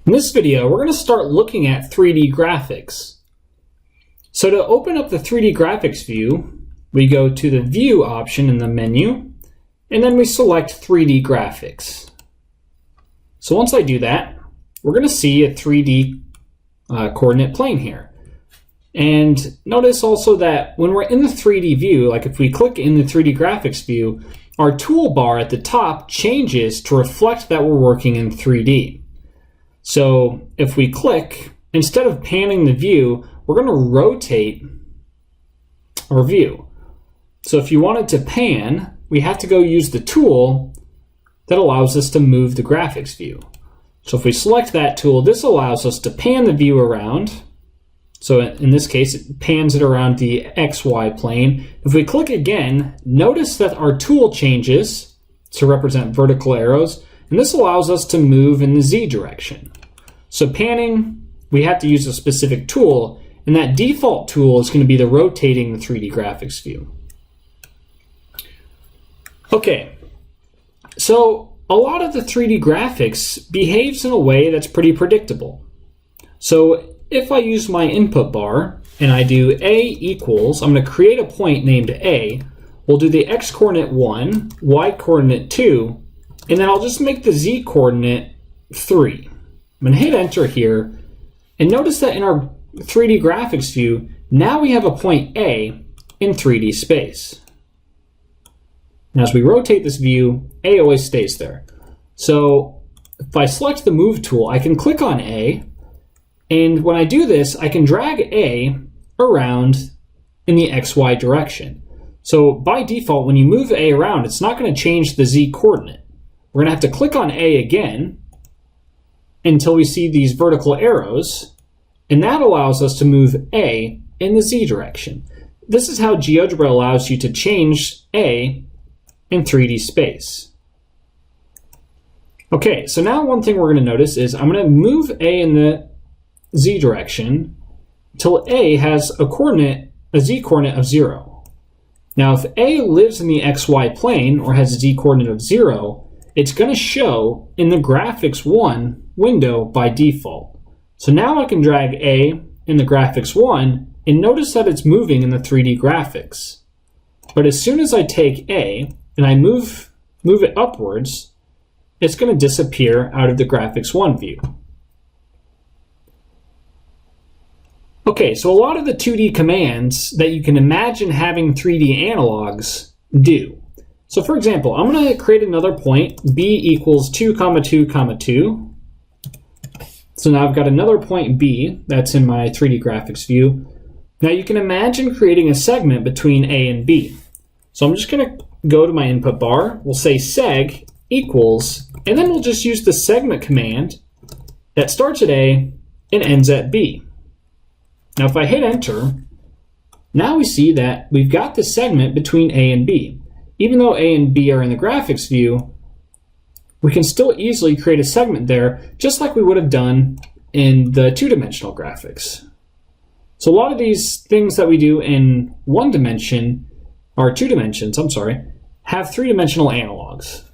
In this video, we're going to start looking at 3D graphics. So to open up the 3D graphics view, we go to the View option in the menu, and then we select 3D graphics. So once I do that, we're going to see a 3D coordinate plane here. And notice also that when we're in the 3D view, like if we click in the 3D graphics view, our toolbar at the top changes to reflect that we're working in 3D. So if we click, instead of panning the view, we're going to rotate our view. So if you wanted to pan, we have to go use the tool that allows us to move the graphics view. So if we select that tool, this allows us to pan the view around. So in this case, it pans it around the XY plane. If we click again, notice that our tool changes to represent vertical arrows, and this allows us to move in the Z direction. So panning, we have to use a specific tool, and that default tool is going to be the rotating the 3D graphics view. Okay, so a lot of the 3D graphics behaves in a way that's pretty predictable. So if I use my input bar and I do A equals, I'm going to create a point named A. We'll do the X coordinate 1, Y coordinate 2, and then I'll just make the Z coordinate 3. I'm going to hit enter here, and notice that in our 3D graphics view, now we have a point A in 3D space. And as we rotate this view, A always stays there. So if I select the move tool, I can click on A, and when I do this, I can drag A around in the XY direction. So by default, when you move A around, it's not going to change the Z coordinate. We're going to have to click on A again until we see these vertical arrows, and that allows us to move A in the Z direction. This is how GeoGebra allows you to change A in 3D space. Okay, so now one thing we're going to notice is I'm going to move A in the Z direction until A has a Z coordinate of 0. Now if A lives in the XY plane or has a Z coordinate of 0, it's going to show in the graphics 1 window by default. So now I can drag A in the graphics 1 and notice that it's moving in the 3D graphics. But as soon as I take A and I move it upwards, it's going to disappear out of the graphics 1 view. Okay, so a lot of the 2D commands that you can imagine having 3D analogs do. So for example, I'm going to create another point, B equals 2, 2, 2. So now I've got another point B that's in my 3D graphics view. Now you can imagine creating a segment between A and B. So I'm just going to go to my input bar, we'll say seg equals, and then we'll just use the segment command that starts at A and ends at B. Now if I hit enter, now we see that we've got the segment between A and B. Even though A and B are in the graphics view, we can still easily create a segment there, just like we would have done in the two-dimensional graphics. So a lot of these things that we do in one dimension, or 2 dimensions, have 3-dimensional analogs.